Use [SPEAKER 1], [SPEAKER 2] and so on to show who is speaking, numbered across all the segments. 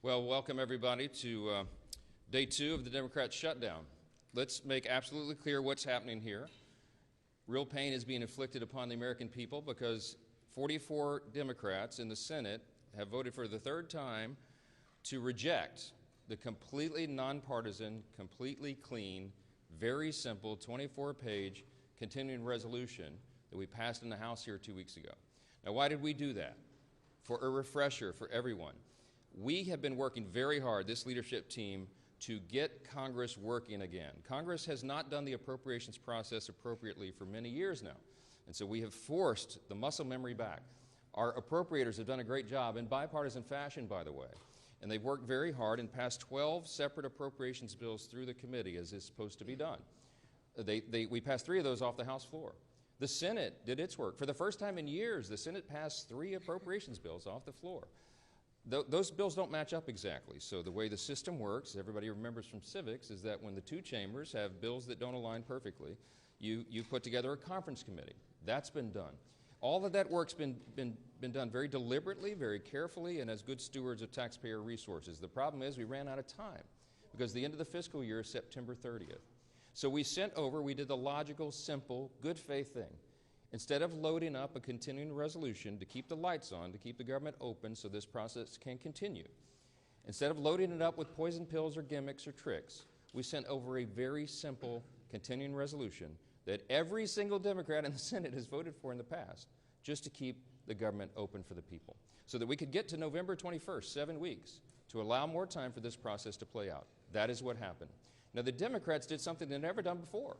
[SPEAKER 1] Well, welcome everybody to day 2 of the Democrat shutdown. Let's make absolutely clear what's happening here. Real pain is being inflicted upon the American people because 44 Democrats in the Senate have voted for the third time to reject the completely nonpartisan, completely clean, very simple 24-page continuing resolution that we passed in the House here 2 weeks ago. Now, why did we do that? For a refresher for everyone. We have been working very hard, this leadership team, to get Congress working again. Congress has not done the appropriations process appropriately for many years now, and so we have forced the muscle memory back. Our appropriators have done a great job in bipartisan fashion, by the way, and they've worked very hard and passed 12 separate appropriations bills through the committee as is supposed to be done. We passed 3 of those off the House floor. The Senate did its work. For the first time in years, the Senate passed 3 appropriations bills off the floor. Those bills don't match up exactly. So the way the system works, everybody remembers from civics, is that when the 2 chambers have bills that don't align perfectly, you put together a conference committee. That's been done. All of that work's been done very deliberately, very carefully, and as good stewards of taxpayer resources. The problem is we ran out of time because the end of the fiscal year is September 30th. So we did the logical, simple, good faith thing. Instead of loading up a continuing resolution to keep the lights on, to keep the government open so this process can continue, instead of loading it up with poison pills or gimmicks or tricks, we sent over a very simple continuing resolution that every single Democrat in the Senate has voted for in the past, just to keep the government open for the people, so that we could get to November 21st, 7 weeks, to allow more time for this process to play out. That is what happened. Now, the Democrats did something they've never done before.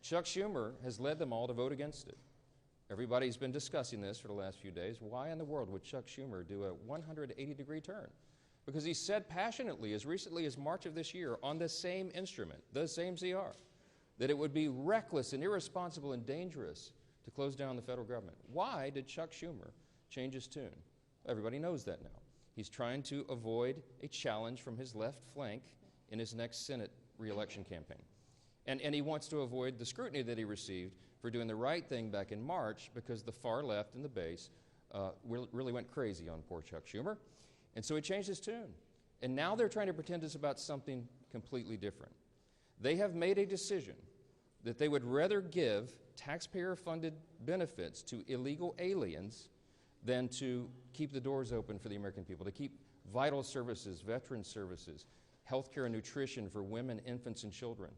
[SPEAKER 1] Chuck Schumer has led them all to vote against it. Everybody's been discussing this for the last few days. Why in the world would Chuck Schumer do a 180-degree turn? Because he said passionately, as recently as March of this year, on the same instrument, the same CR, that it would be reckless and irresponsible and dangerous to close down the federal government. Why did Chuck Schumer change his tune? Everybody knows that now. He's trying to avoid a challenge from his left flank in his next Senate re-election campaign. And he wants to avoid the scrutiny that he received for doing the right thing back in March because the far left and the base really went crazy on poor Chuck Schumer. And so he changed his tune. And now they're trying to pretend it's about something completely different. They have made a decision that they would rather give taxpayer-funded benefits to illegal aliens than to keep the doors open for the American people, to keep vital services, veteran services, health care and nutrition for women, infants, and children.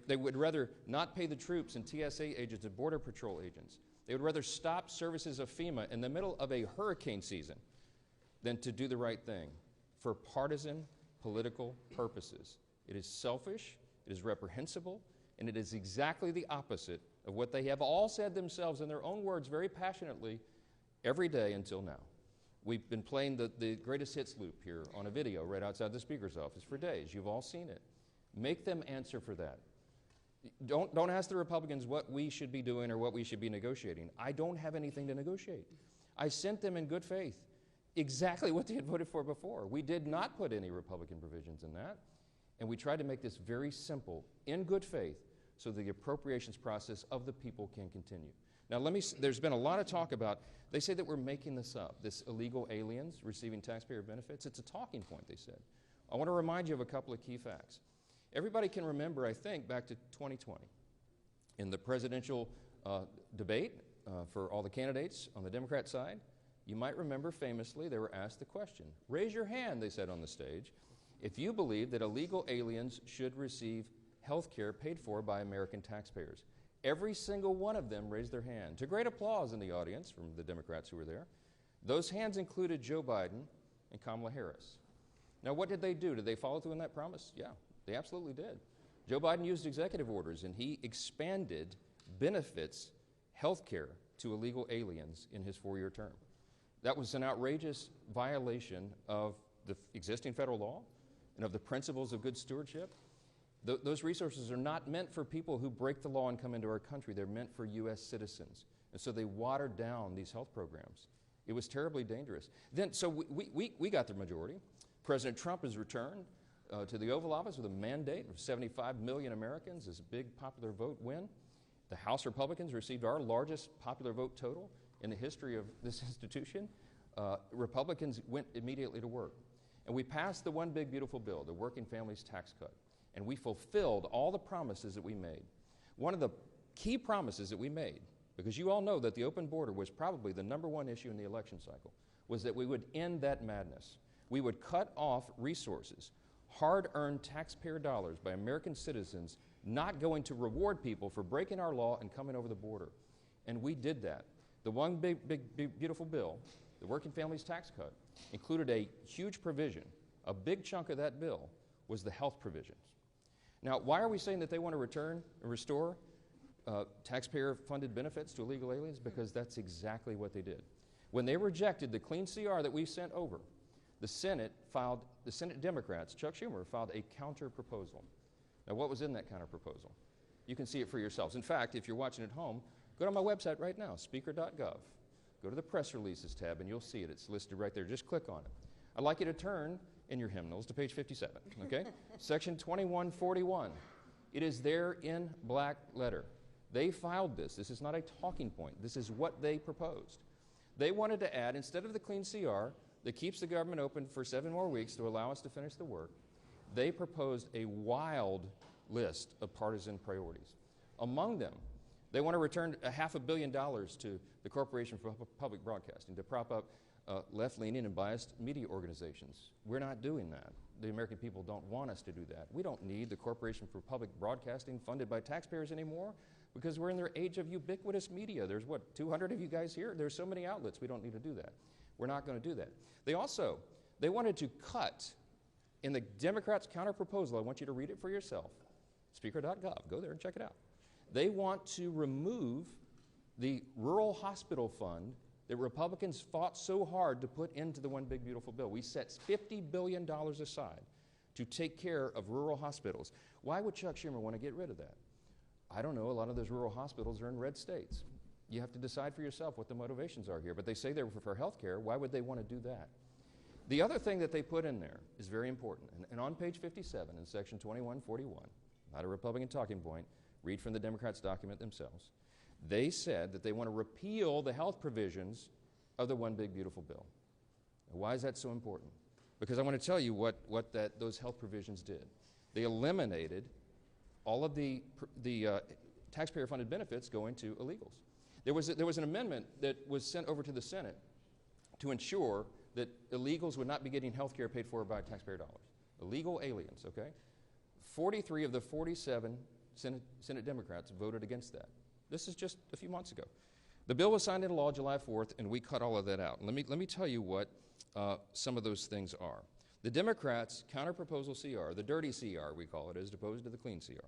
[SPEAKER 1] They would rather not pay the troops and TSA agents and Border Patrol agents. They would rather stop services of FEMA in the middle of a hurricane season than to do the right thing for partisan political purposes. It is selfish, it is reprehensible, and it is exactly the opposite of what they have all said themselves in their own words very passionately every day until now. We've been playing the greatest hits loop here on a video right outside the Speaker's office for days. You've all seen it. Make them answer for that. Don't ask the Republicans what we should be doing or what we should be negotiating. I don't have anything to negotiate. I sent them in good faith exactly what they had voted for before. We did not put any Republican provisions in that, and we tried to make this very simple, in good faith, so the appropriations process of the people can continue. Now, there's been a lot of talk about, they say that we're making this up, this illegal aliens receiving taxpayer benefits. It's a talking point, they said. I want to remind you of a couple of key facts. Everybody can remember, I think, back to 2020. In the presidential debate for all the candidates on the Democrat side, you might remember famously they were asked the question, raise your hand, they said on the stage, if you believe that illegal aliens should receive health care paid for by American taxpayers. Every single one of them raised their hand, to great applause in the audience from the Democrats who were there. Those hands included Joe Biden and Kamala Harris. Now, what did they do? Did they follow through on that promise? Yeah. They absolutely did. Joe Biden used executive orders, and he expanded benefits, health care, to illegal aliens in his 4-year term. That was an outrageous violation of the existing federal law and of the principles of good stewardship. Those resources are not meant for people who break the law and come into our country. They're meant for U.S. citizens. And so they watered down these health programs. It was terribly dangerous. So we got the majority. President Trump has returned to the Oval Office with a mandate of 75 million Americans as a big popular vote win. The House Republicans received our largest popular vote total in the history of this institution. Republicans went immediately to work. And we passed the one big beautiful bill, the Working Families Tax Cut, and we fulfilled all the promises that we made. One of the key promises that we made, because you all know that the open border was probably the #1 issue in the election cycle, was that we would end that madness. We would cut off resources, hard-earned taxpayer dollars by American citizens not going to reward people for breaking our law and coming over the border. And we did that. The one big beautiful bill, the Working Families Tax Cut, included a huge provision. A big chunk of that bill was the health provisions. Now, why are we saying that they want to return and restore taxpayer-funded benefits to illegal aliens? Because that's exactly what they did. When they rejected the clean CR that we sent over, the Senate Democrats, Chuck Schumer, filed a counter-proposal. Now, what was in that counter-proposal? You can see it for yourselves. In fact, if you're watching at home, go to my website right now, speaker.gov. Go to the press releases tab, and you'll see it. It's listed right there. Just click on it. I'd like you to turn in your hymnals to page 57, okay? Section 2141. It is there in black letter. They filed this. This is not a talking point. This is what they proposed. They wanted to add, instead of the clean CR that keeps the government open for 7 more weeks to allow us to finish the work, they proposed a wild list of partisan priorities. Among them, they want to return $500 million to the Corporation for Public Broadcasting to prop up left-leaning and biased media organizations. We're not doing that. The American people don't want us to do that. We don't need the Corporation for Public Broadcasting funded by taxpayers anymore because we're in their age of ubiquitous media. There's, what, 200 of you guys here? There's so many outlets. We don't need to do that. We're not going to do that. They wanted to cut, in the Democrats' counter-proposal, I want you to read it for yourself, speaker.gov. Go there and check it out. They want to remove the rural hospital fund that Republicans fought so hard to put into the one big beautiful bill. We set $50 billion aside to take care of rural hospitals. Why would Chuck Schumer want to get rid of that? I don't know. A lot of those rural hospitals are in red states. You have to decide for yourself what the motivations are here. But they say they're for health care. Why would they want to do that? The other thing that they put in there is very important. And on page 57 in section 2141, not a Republican talking point, read from the Democrats' document themselves. They said that they want to repeal the health provisions of the one big beautiful bill. Now, why is that so important? Because I want to tell you what those health provisions did. They eliminated all of the taxpayer-funded benefits going to illegals. There was an amendment that was sent over to the Senate to ensure that illegals would not be getting health care paid for by taxpayer dollars. Illegal aliens, okay? 43 of the 47 Senate Democrats voted against that. This is just a few months ago. The bill was signed into law July 4th, and we cut all of that out. Let me tell you what some of those things are. The Democrats' counter-proposal CR, the dirty CR we call it, as opposed to the clean CR,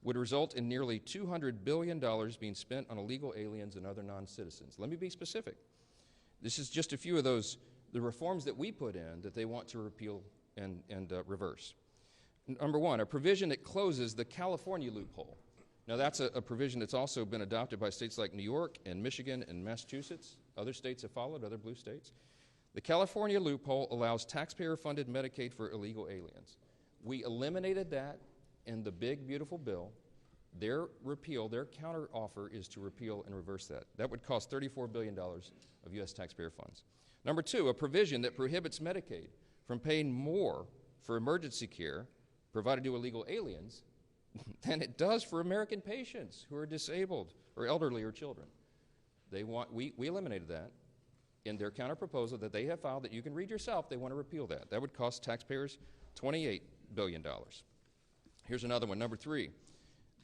[SPEAKER 1] would result in nearly $200 billion being spent on illegal aliens and other non-citizens. Let me be specific. This is just a few of the reforms that we put in that they want to repeal and reverse. Number one, a provision that closes the California loophole. Now, that's a provision that's also been adopted by states like New York and Michigan and Massachusetts. Other states have followed, other blue states. The California loophole allows taxpayer-funded Medicaid for illegal aliens. We eliminated that in the big, beautiful bill. Their counter-offer is to repeal and reverse that. That would cost $34 billion of U.S. taxpayer funds. Number two, a provision that prohibits Medicaid from paying more for emergency care provided to illegal aliens than it does for American patients who are disabled or elderly or children. We eliminated that in their counter-proposal that they have filed that you can read yourself. They want to repeal that. That would cost taxpayers $28 billion. Here's another one, number three.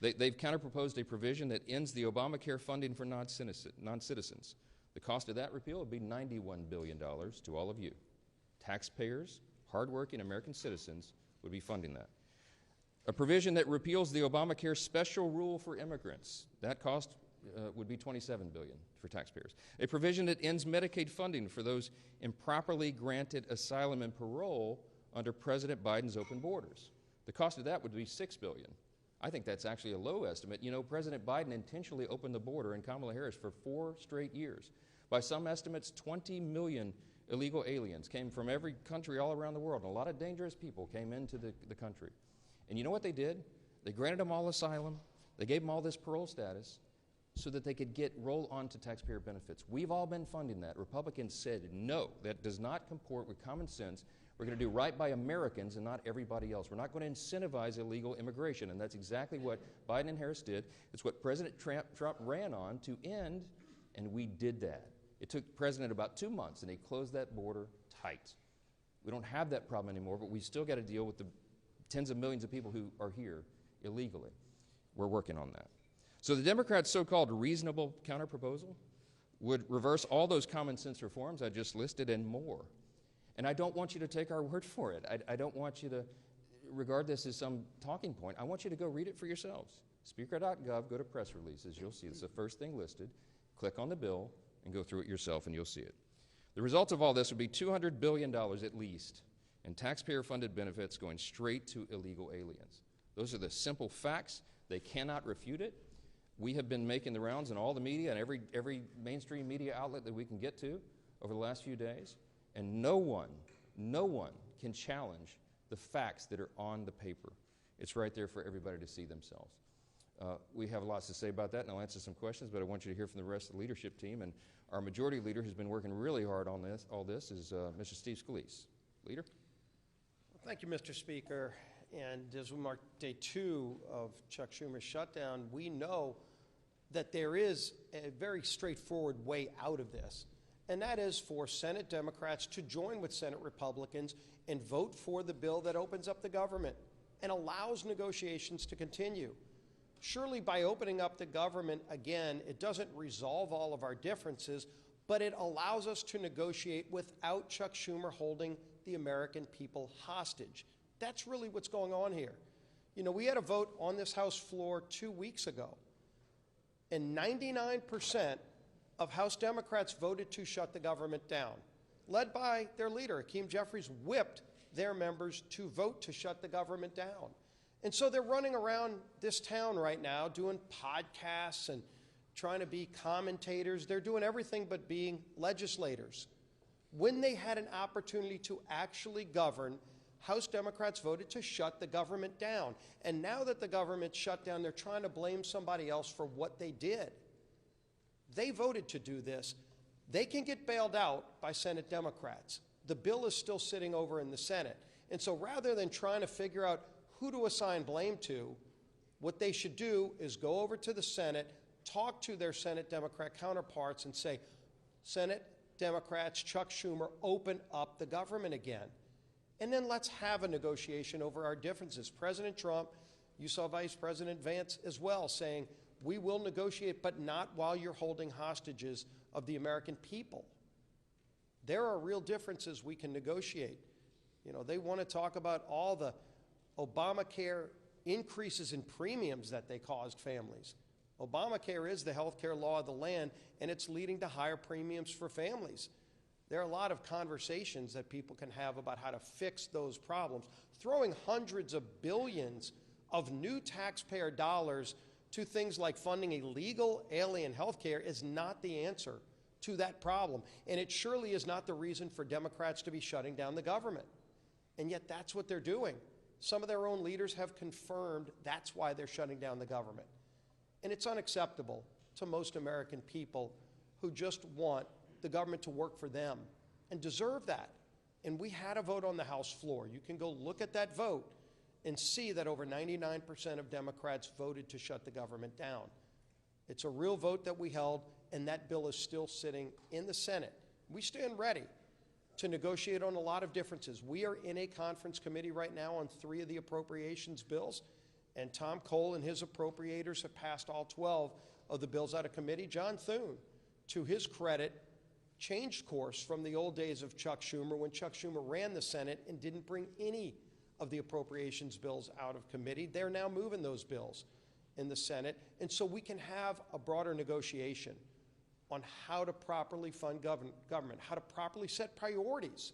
[SPEAKER 1] They've counter-proposed a provision that ends the Obamacare funding for non-citizens. The cost of that repeal would be $91 billion to all of you. Taxpayers, hardworking American citizens, would be funding that. A provision that repeals the Obamacare special rule for immigrants. That cost would be $27 billion for taxpayers. A provision that ends Medicaid funding for those improperly granted asylum and parole under President Biden's open borders. The cost of that would be $6 billion. I think that's actually a low estimate. You know, President Biden intentionally opened the border and Kamala Harris for 4 straight years. By some estimates, 20 million illegal aliens came from every country all around the world, and a lot of dangerous people came into the country. And you know what they did? They granted them all asylum. They gave them all this parole status so that they could roll on to taxpayer benefits. We've all been funding that. Republicans said, no, that does not comport with common sense. We're We're going to do right by Americans and not everybody else. We're not going to incentivize illegal immigration, and that's exactly what Biden and Harris did. It's what President Trump ran on to end, and we did that. It took the president about 2 months, and he closed that border tight. We don't have that problem anymore, but we still got to deal with the tens of millions of people who are here illegally. We're working on that. So the Democrats' so-called reasonable counterproposal would reverse all those common sense reforms I just listed and more. And I don't want you to take our word for it. I don't want you to regard this as some talking point. I want you to go read it for yourselves. Speaker.gov, go to press releases. You'll see it's the first thing listed. Click on the bill and go through it yourself, and you'll see it. The result of all this would be $200 billion at least in taxpayer-funded benefits going straight to illegal aliens. Those are the simple facts. They cannot refute it. We have been making the rounds in all the media and every mainstream media outlet that we can get to over the last few days. And no one can challenge the facts that are on the paper. It's right there for everybody to see themselves. We have lots to say about that, and I'll answer some questions, but I want you to hear from the rest of the leadership team. And our majority leader, who's been working really hard on all this, is Mr. Steve Scalise. Leader?
[SPEAKER 2] Thank you, Mr. Speaker. And as we mark day 2 of Chuck Schumer's shutdown, we know that there is a very straightforward way out of this. And that is for Senate Democrats to join with Senate Republicans and vote for the bill that opens up the government and allows negotiations to continue. Surely by opening up the government, again, it doesn't resolve all of our differences, but it allows us to negotiate without Chuck Schumer holding the American people hostage. That's really what's going on here. You know, we had a vote on this House floor 2 weeks ago, and 99% of House Democrats voted to shut the government down. Led by their leader, Hakeem Jeffries, whipped their members to vote to shut the government down. And so they're running around this town right now doing podcasts and trying to be commentators. They're doing everything but being legislators. When they had an opportunity to actually govern, House Democrats voted to shut the government down. And now that the government's shut down, they're trying to blame somebody else for what they did. They voted to do this. They can get bailed out by Senate Democrats. The bill is still sitting over in the Senate. And so rather than trying to figure out who to assign blame to, what they should do is go over to the Senate, talk to their Senate Democrat counterparts and say, Senate Democrats, Chuck Schumer, open up the government again. And then let's have a negotiation over our differences. President Trump, you saw Vice President Vance as well saying, we will negotiate, but not while you're holding hostages of the American people. There are real differences we can negotiate. You know, they want to talk about all the Obamacare increases in premiums that they caused families. Obamacare is the health care law of the land, and it's leading to higher premiums for families. There are a lot of conversations that people can have about how to fix those problems. Throwing hundreds of billions of new taxpayer dollars to things like funding illegal alien health care is not the answer to that problem. And it surely is not the reason for Democrats to be shutting down the government. And yet that's what they're doing. Some of their own leaders have confirmed that's why they're shutting down the government. And it's unacceptable to most American people who just want the government to work for them and deserve that. And we had a vote on the House floor. You can go look at that vote and see that over 99% of Democrats voted to shut the government down. It's a real vote that we held, and that bill is still sitting in the Senate. We stand ready to negotiate on a lot of differences. We are in a conference committee right now on 3 of the appropriations bills, and Tom Cole and his appropriators have passed all 12 of the bills out of committee. John Thune, to his credit, changed course from the old days of Chuck Schumer when Chuck Schumer ran the Senate and didn't bring any of the appropriations bills out of committee. They're now moving those bills in the Senate, and so we can have a broader negotiation on how to properly fund government, how to properly set priorities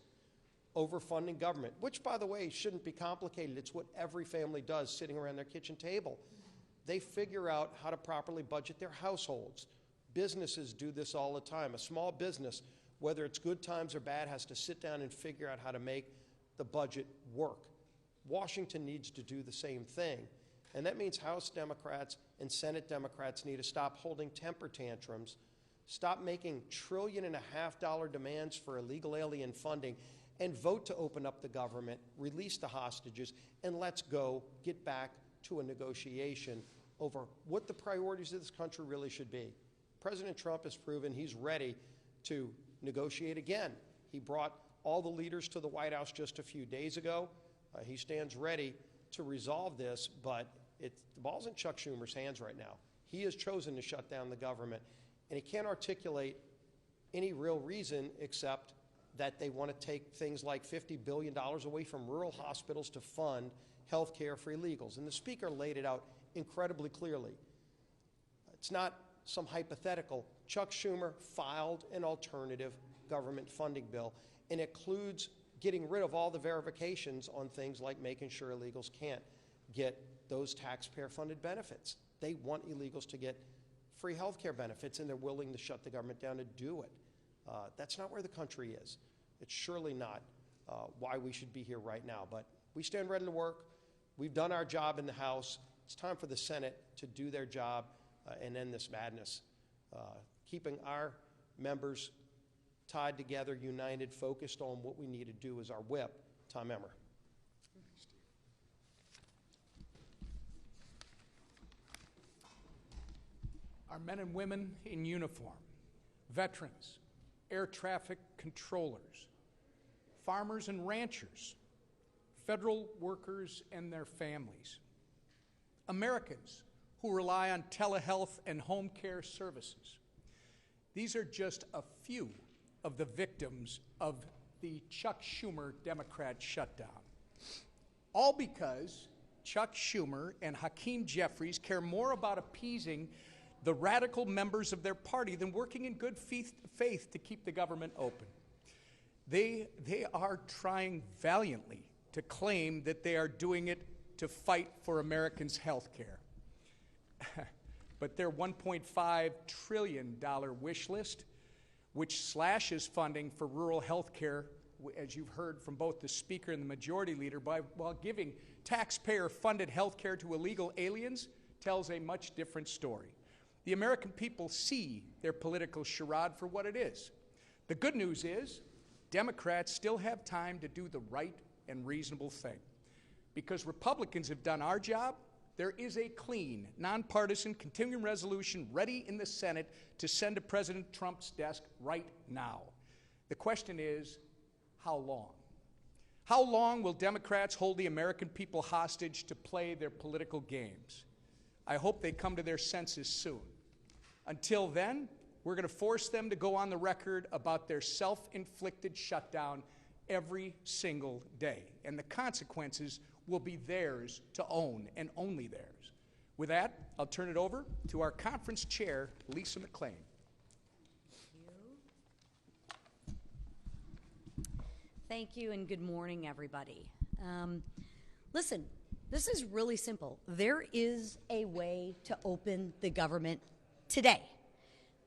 [SPEAKER 2] over funding government, which, by the way, shouldn't be complicated. It's what every family does sitting around their kitchen table. They figure out how to properly budget their households. Businesses do this all the time. A small business, whether it's good times or bad, has to sit down and figure out how to make the budget work. Washington needs to do the same thing. And that means House Democrats and Senate Democrats need to stop holding temper tantrums, stop making $1.5 trillion demands for illegal alien funding, and vote to open up the government, release the hostages, and let's go get back to a negotiation over what the priorities of this country really should be. President Trump has proven he's ready to negotiate again. He brought all the leaders to the White House just a few days ago. He stands ready to resolve this, but the ball's in Chuck Schumer's hands right now. He has chosen to shut down the government, and he can't articulate any real reason except that they want to take things like $50 billion away from rural hospitals to fund health care for illegals. And the Speaker laid it out incredibly clearly. It's not some hypothetical. Chuck Schumer filed an alternative government funding bill, and it includes getting rid of all the verifications on things like making sure illegals can't get those taxpayer-funded benefits. They want illegals to get free health care benefits, and they're willing to shut the government down to do it. That's not where the country is. It's surely not why we should be here right now. But we stand ready to work. We've done our job in the House. It's time for the Senate to do their job and end this madness. Keeping our members tied together, united, focused on what we need to do is our whip. Tom Emmer.
[SPEAKER 3] Our men and women in uniform, veterans, air traffic controllers, farmers and ranchers, federal workers and their families, Americans who rely on telehealth and home care services. These are just a few of the victims of the Chuck Schumer Democrat shutdown. All because Chuck Schumer and Hakeem Jeffries care more about appeasing the radical members of their party than working in good faith to keep the government open. They are trying valiantly to claim that they are doing it to fight for Americans' health care. But their $1.5 trillion wish list, which slashes funding for rural health care, as you've heard from both the Speaker and the Majority Leader, while giving taxpayer-funded health care to illegal aliens, tells a much different story. The American people see their political charade for what it is. The good news is Democrats still have time to do the right and reasonable thing. Because Republicans have done our job, there is a clean, nonpartisan, continuing resolution ready in the Senate to send to President Trump's desk right now. The question is, how long? How long will Democrats hold the American people hostage to play their political games? I hope they come to their senses soon. Until then, we're going to force them to go on the record about their self-inflicted shutdown every single day. And the consequences will be theirs to own, and only theirs. With that, I'll turn it over to our conference chair, Lisa McClain.
[SPEAKER 4] Thank you, and good morning, everybody. Listen, this is really simple. There is a way to open the government today.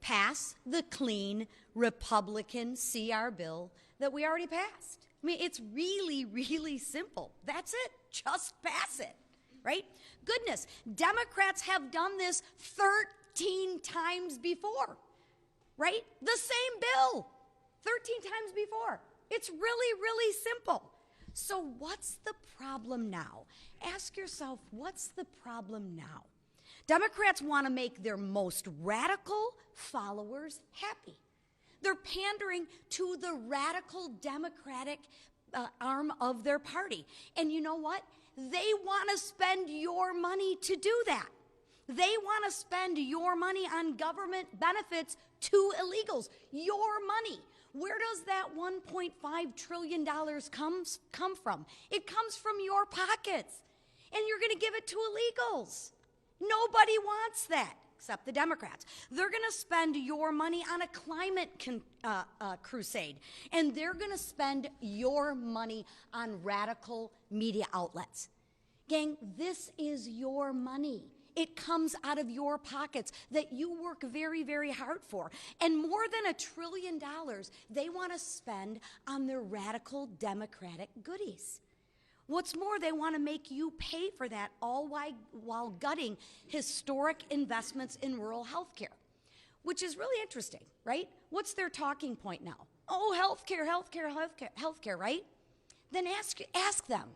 [SPEAKER 4] Pass the clean Republican CR bill that we already passed. I mean, it's really, really simple. That's it. Just pass it, right? Goodness, Democrats have done this 13 times before, right? The same bill, 13 times before. It's really, really simple. So what's the problem now? Ask yourself, what's the problem now? Democrats want to make their most radical followers happy. They're pandering to the radical Democratic arm of their party. And you know what? They want to spend your money to do that. They want to spend your money on government benefits to illegals. Your money. Where does that $1.5 trillion come from? It comes from your pockets. And you're going to give it to illegals. Nobody wants that, except the Democrats. They're going to spend your money on a climate crusade. And they're going to spend your money on radical media outlets. Gang, this is your money. It comes out of your pockets that you work very, very hard for. And more than $1 trillion they want to spend on their radical Democratic goodies. What's more, they want to make you pay for that all while gutting historic investments in rural health care, which is really interesting, right? What's their talking point now? Oh, healthcare, healthcare, healthcare, healthcare, right? Then ask them,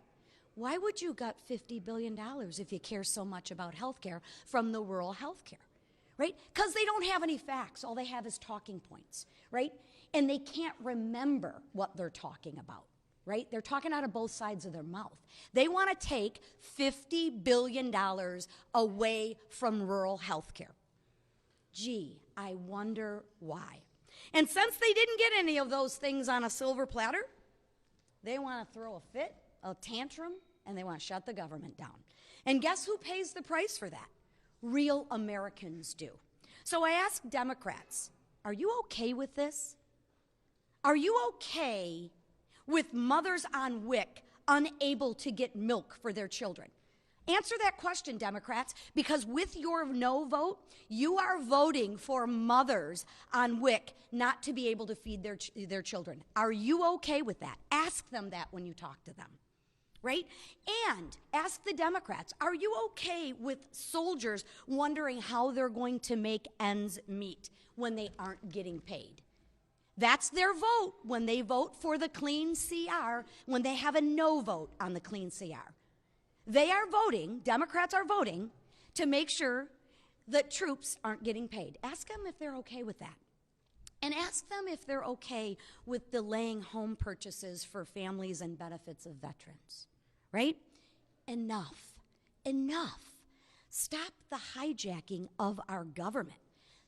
[SPEAKER 4] why would you gut $50 billion if you care so much about healthcare from the rural healthcare, right? Because they don't have any facts. All they have is talking points, right? And they can't remember what they're talking about, right? They're talking out of both sides of their mouth. They want to take $50 billion away from rural healthcare. Gee, I wonder why. And since they didn't get any of those things on a silver platter, they want to throw a fit, a tantrum, and they want to shut the government down. And guess who pays the price for that? Real Americans do. So I ask Democrats, are you okay with this? Are you okay with mothers on WIC unable to get milk for their children? Answer that question, Democrats, because with your no vote, you are voting for mothers on WIC not to be able to feed their children. Are you okay with that? Ask them that when you talk to them, right? And ask the Democrats, are you okay with soldiers wondering how they're going to make ends meet when they aren't getting paid? That's their vote when they vote for the clean CR, when they have a no vote on the clean CR. They are voting, Democrats are voting, to make sure that troops aren't getting paid. Ask them if they're okay with that. And ask them if they're okay with delaying home purchases for families and benefits of veterans, right? Enough. Enough. Stop the hijacking of our government.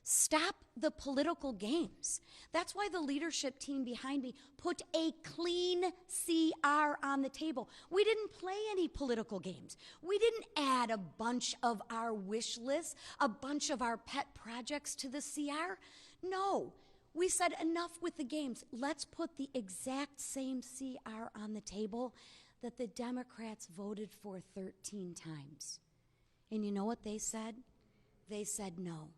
[SPEAKER 4] Stop the political games. That's why the leadership team behind me put a clean CR on the table. We didn't play any political games. We didn't add a bunch of our wish lists, a bunch of our pet projects to the CR. No, we said enough with the games. Let's put the exact same CR on the table that the Democrats voted for 13 times. And you know what they said? They said no.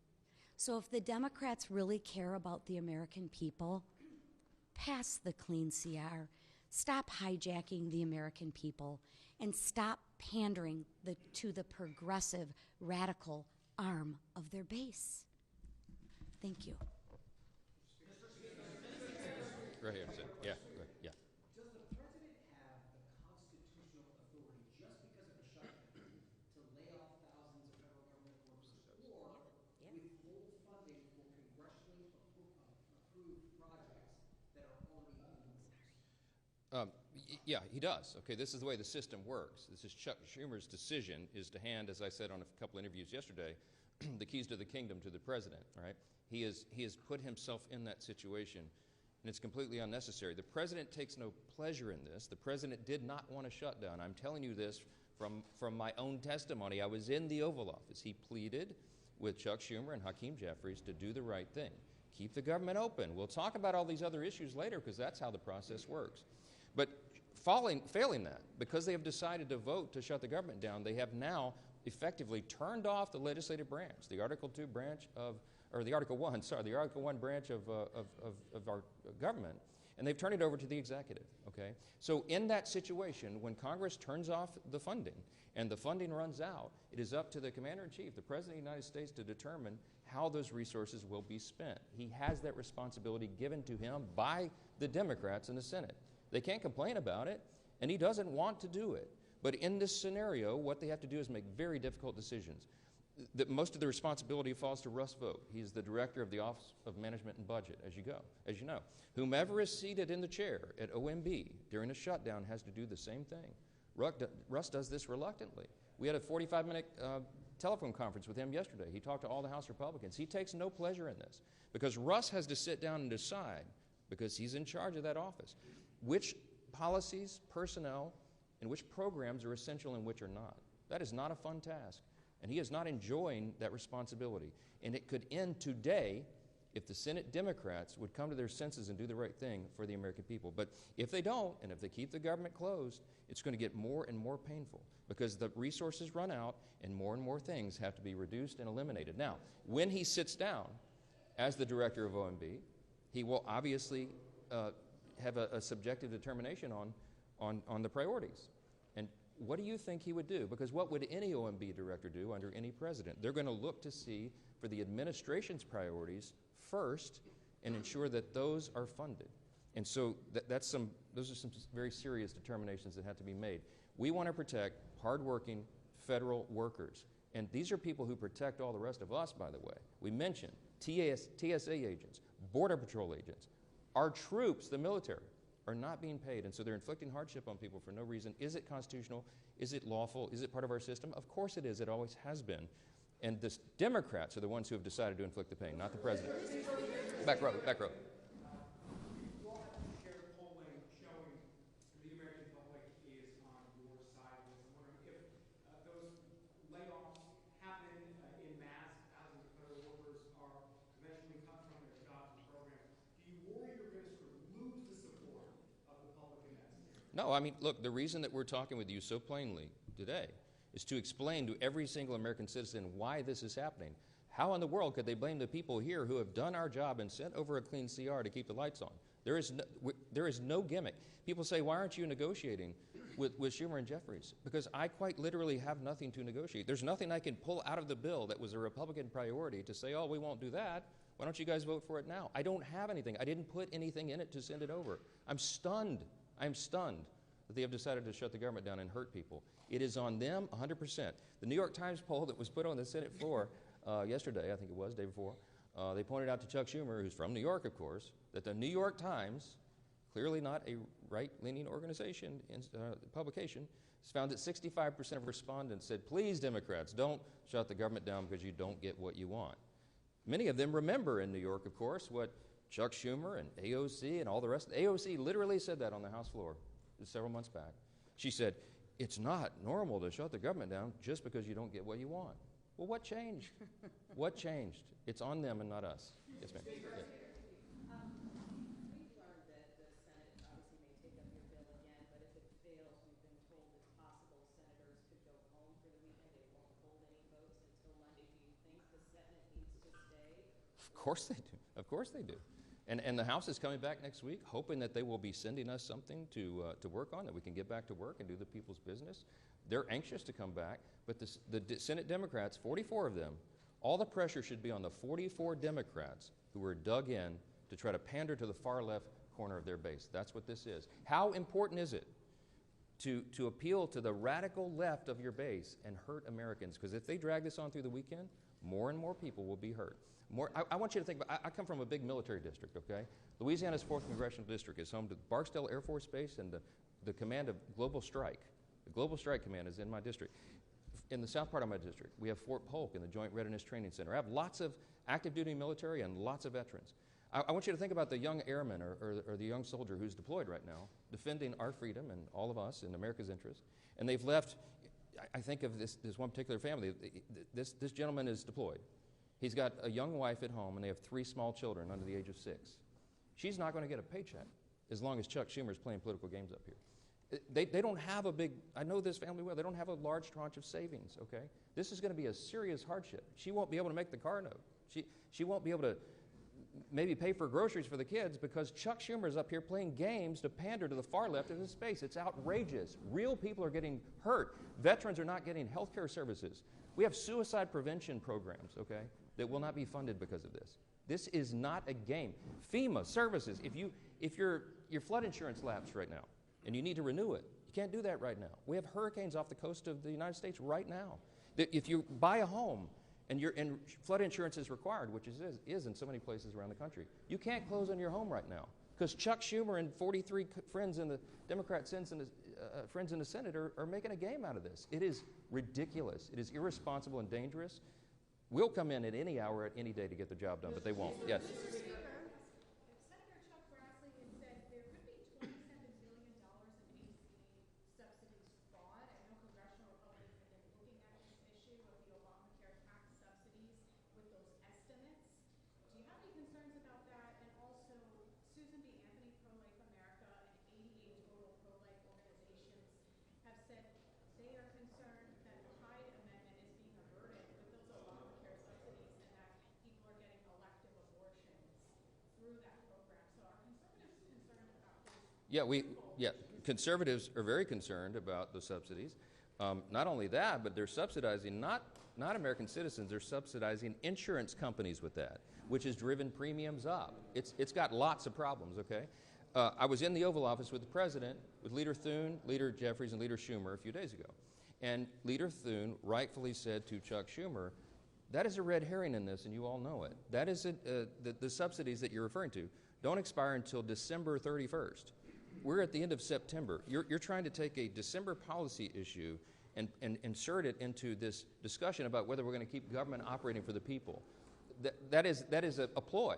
[SPEAKER 4] So if the Democrats really care about the American people, pass the clean CR, stop hijacking the American people, and stop pandering to the progressive, radical arm of their base. Thank you.
[SPEAKER 1] Right here. Yeah. Yeah.
[SPEAKER 5] Does the president have the constitutional authority, just because of a shutdown, to lay off thousands of federal government workers or withhold funding for congressionally approved projects that are already in the works?
[SPEAKER 1] Yeah, he does. Okay, this is the way the system works. This is Chuck Schumer's decision is to hand, as I said on a couple interviews yesterday, the keys to the kingdom to the president, all right? He has put himself in that situation, and it's completely unnecessary. The president takes no pleasure in this. The president did not want a shutdown. I'm telling you this from my own testimony. I was in the Oval Office. He pleaded with Chuck Schumer and Hakeem Jeffries to do the right thing. Keep the government open. We'll talk about all these other issues later because that's how the process works. But failing that, because they have decided to vote to shut the government down, they have now effectively turned off the legislative branch, the Article 2 branch of, or the Article 1, sorry, the Article 1 branch of our government, and they've turned it over to the executive, okay? So in that situation, when Congress turns off the funding and the funding runs out, it is up to the Commander-in-Chief, the President of the United States, to determine how those resources will be spent. He has that responsibility given to him by the Democrats in the Senate. They can't complain about it, and he doesn't want to do it. But in this scenario, what they have to do is make very difficult decisions. Most of the responsibility falls to Russ Vought. He's the director of the Office of Management and Budget, as you know. Whomever is seated in the chair at OMB during a shutdown has to do the same thing. Russ does this reluctantly. We had a 45-minute telephone conference with him yesterday. He talked to all the House Republicans. He takes no pleasure in this because Russ has to sit down and decide, because he's in charge of that office, which policies, personnel, and which programs are essential and which are not. That is not a fun task, and he is not enjoying that responsibility. And it could end today if the Senate Democrats would come to their senses and do the right thing for the American people. But if they don't, and if they keep the government closed, it's going to get more and more painful because the resources run out and more things have to be reduced and eliminated. Now, when he sits down as the director of OMB, he will obviously have a subjective determination on the priorities. And what do you think he would do? Because what would any OMB director do under any president? They're going to look to see for the administration's priorities first and ensure that those are funded. And so those are some very serious determinations that have to be made. We want to protect hardworking federal workers. And these are people who protect all the rest of us, by the way. We mentioned TSA agents, Border Patrol agents. Our troops, the military, are not being paid, and so they're inflicting hardship on people for no reason. Is it constitutional? Is it lawful? Is it part of our system? Of course it is. It always has been. And the Democrats are the ones who have decided to inflict the pain, not the president. Back row, back row.
[SPEAKER 6] You all have shared polling showing the American public is on your side of this. I'm wondering if those layoffs happen in mass, thousands of federal workers are eventually cut from their jobs and programs. Do you worry you're going to sort of lose the support of the public in that scenario?
[SPEAKER 1] No, I mean, look, the reason that we're talking with you so plainly today is to explain to every single American citizen why this is happening. How in the world could they blame the people here who have done our job and sent over a clean CR to keep the lights on? There is no gimmick. People say, why aren't you negotiating with Schumer and Jeffries? Because I quite literally have nothing to negotiate. There's nothing I can pull out of the bill that was a Republican priority to say, oh, we won't do that. Why don't you guys vote for it now? I don't have anything. I didn't put anything in it to send it over. I'm stunned. I'm stunned that they have decided to shut the government down and hurt people. It is on them 100%. The New York Times poll that was put on the Senate floor yesterday, I think it was, day before, they pointed out to Chuck Schumer, who's from New York, of course, that the New York Times, clearly not a right-leaning organization, publication, has found that 65% of respondents said, please, Democrats, don't shut the government down because you don't get what you want. Many of them remember in New York, of course, what Chuck Schumer and AOC and all the rest. AOC literally said that on the House floor several months back. She said, it's not normal to shut the government down just because you don't get what you want. Well, what changed? What changed? It's on them and not us. Yes, ma'am. Yeah.
[SPEAKER 7] We've learned that the Senate obviously may take up your bill again, but if it fails, we've been told it's possible senators could go home for the weekend. They won't hold any votes until Monday. Do you think the Senate needs to stay?
[SPEAKER 1] Of course they do. Of course they do. And the House is coming back next week, hoping that they will be sending us something to work on, that we can get back to work and do the people's business. They're anxious to come back, but the Senate Democrats, 44 of them, all the pressure should be on the 44 Democrats who are dug in to try to pander to the far left corner of their base. That's what this is. How important is it to appeal to the radical left of your base and hurt Americans? Because if they drag this on through the weekend, more and more people will be hurt. I want you to think about, I come from a big military district, okay? Louisiana's 4th Congressional District is home to Barksdale Air Force Base and the command of Global Strike. The Global Strike Command is in my district. In the south part of my district, we have Fort Polk and the Joint Readiness Training Center. I have lots of active duty military and lots of veterans. I want you to think about the young airman or the young soldier who's deployed right now, defending our freedom and all of us in America's interest. And they've left, I think of this one particular family. This gentleman is deployed. He's got a young wife at home, and they have 3 small children under the age of 6. She's not going to get a paycheck as long as Chuck Schumer's playing political games up here. They don't have a big, I know this family well, they don't have a large tranche of savings, okay? This is going to be a serious hardship. She won't be able to make the car note. She won't be able to maybe pay for groceries for the kids because Chuck Schumer's up here playing games to pander to the far left of his space. It's outrageous. Real people are getting hurt. Veterans are not getting health care services. We have suicide prevention programs, okay, that will not be funded because of this. This is not a game. FEMA services, if your flood insurance lapsed right now and you need to renew it, you can't do that right now. We have hurricanes off the coast of the United States right now. If you buy a home and flood insurance is required, which is in so many places around the country, you can't close on your home right now because Chuck Schumer and 43 friends in the Democrat friends in the Senate are making a game out of this. It is ridiculous. It is irresponsible and dangerous. We'll come in at any hour, at any day to get the job done, but they won't. Yes.
[SPEAKER 8] Senator Chuck Grassley had said there could be $27 billion in AC subsidies fraud. I know congressional Republicans have been looking at this issue of the Obamacare tax subsidies with those estimates. Do you have any concerns about that? And also, Susan B. Anthony, Pro-Life America, and 88 total pro-life organizations have said they are concerned that the Hyde Amendment is being averted with those Obamacare subsidies and that people are getting elective abortions through that program. So are conservatives concerned about this?
[SPEAKER 1] Conservatives are very concerned about the subsidies. Not only that, but they're subsidizing not American citizens, they're subsidizing insurance companies with that, which has driven premiums up. It's got lots of problems, okay? I was in the Oval Office with the President, with Leader Thune, Leader Jeffries, and Leader Schumer a few days ago. And Leader Thune rightfully said to Chuck Schumer, that is a red herring in this, and you all know it. That is the subsidies that you're referring to don't expire until December 31st. We're at the end of September. You're trying to take a December policy issue and insert it into this discussion about whether we're going to keep government operating for the people. That is a ploy.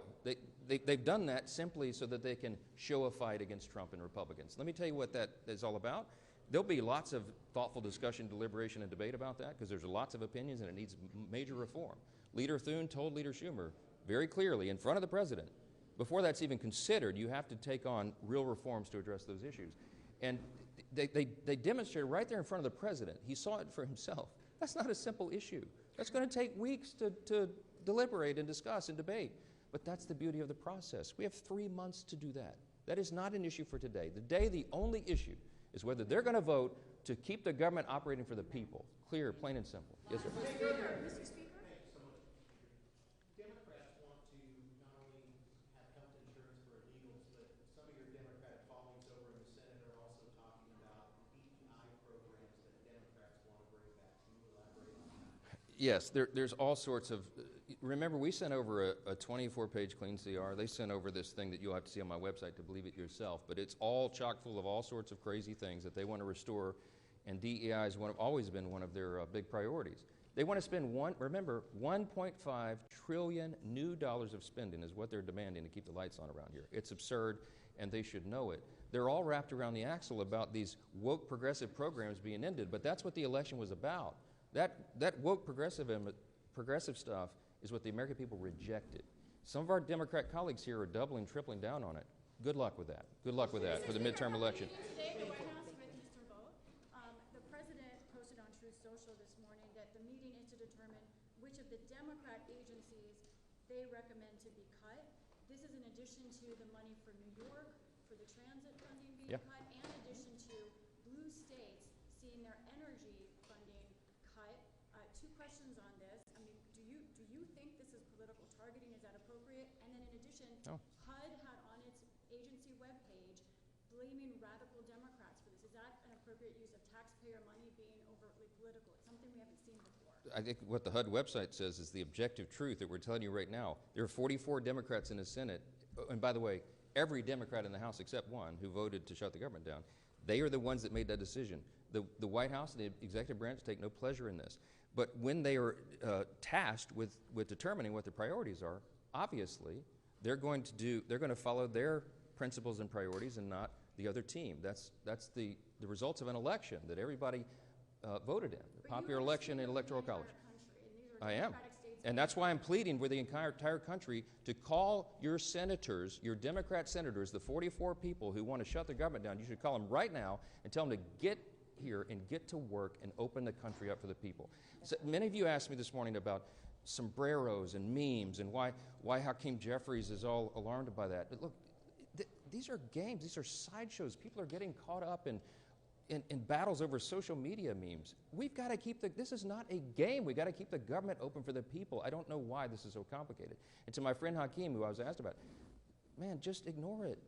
[SPEAKER 1] They've done that simply so that they can show a fight against Trump and Republicans. Let me tell you what that is all about. There'll be lots of thoughtful discussion, deliberation, and debate about that because there's lots of opinions and it needs major reform. Leader Thune told Leader Schumer very clearly in front of the President, before that's even considered, you have to take on real reforms to address those issues. And they demonstrated right there in front of the President. He saw it for himself. That's not a simple issue. That's going to take weeks to deliberate and discuss and debate. But that's the beauty of the process. We have 3 months to do that. That is not an issue for today. Today, the only issue is whether they're going to vote to keep the government operating for the people. Clear, plain and simple. Yes, sir.
[SPEAKER 8] Mr. Speaker.
[SPEAKER 5] Democrats want to not only have health insurance for illegals, but some of your Democratic colleagues over in the Senate are also talking about DEI programs that Democrats want to bring back. Can you elaborate on that?
[SPEAKER 1] Yes, there's all sorts of. Remember, we sent over a 24-page clean CR. They sent over this thing that you'll have to see on my website to believe it yourself. But it's all chock full of all sorts of crazy things that they want to restore, and DEI has always been one of their big priorities. They want to spend $1.5 trillion new dollars of spending is what they're demanding to keep the lights on around here. It's absurd, and they should know it. They're all wrapped around the axle about these woke progressive programs being ended, but that's what the election was about. That woke progressive stuff is what the American people rejected. Some of our Democrat colleagues here are doubling, tripling down on it. Good luck with that. Good luck with that for the midterm election.
[SPEAKER 8] Today, the White House with Mr. Vogt, the president posted on Truth Social this morning that the meeting is to determine which of the Democrat agencies they recommend to be cut. This is in addition to the money for New York, for the transit funding being cut, and in addition to blue states seeing their energy funding cut. Two questions on this. I mean, do you think this is political targeting? Is that appropriate? And then in addition, HUD had on its agency webpage blaming radical Democrats for this. Is that an appropriate use of taxpayer money being overtly political? It's something we haven't seen before.
[SPEAKER 1] I think what the HUD website says is the objective truth that we're telling you right now. There are 44 Democrats in the Senate, and by the way, every Democrat in the House except one who voted to shut the government down. They are the ones that made that decision. The White House and the executive branch take no pleasure in this. But when they are tasked with determining what the priorities are, obviously they're going to follow their principles and priorities and not the other team. That's the results of an election that everybody voted in, the popular election and electoral college. I am. And that's why I'm pleading with the entire country to call your senators, your Democrat senators, the 44 people who want to shut the government down. You should call them right now and tell them to get here and get to work and open the country up for the people. So many of you asked me this morning about sombreros and memes and why Hakeem Jeffries is all alarmed by that. But look, these are games. These are sideshows. People are getting caught up in battles over social media memes. We've got to keep this is not a game. We've got to keep the government open for the people. I don't know why this is so complicated. And to my friend Hakeem, who I was asked about, man, just ignore it.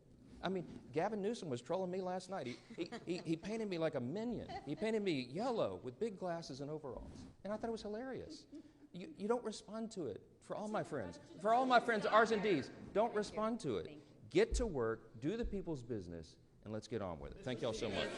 [SPEAKER 1] I mean, Gavin Newsom was trolling me last night. He painted me like a minion. He painted me yellow with big glasses and overalls. And I thought it was hilarious. You don't respond to it. For all my friends, R's and D's, don't respond to it. Get to work, do the people's business, and let's get on with it. Thank you all so much.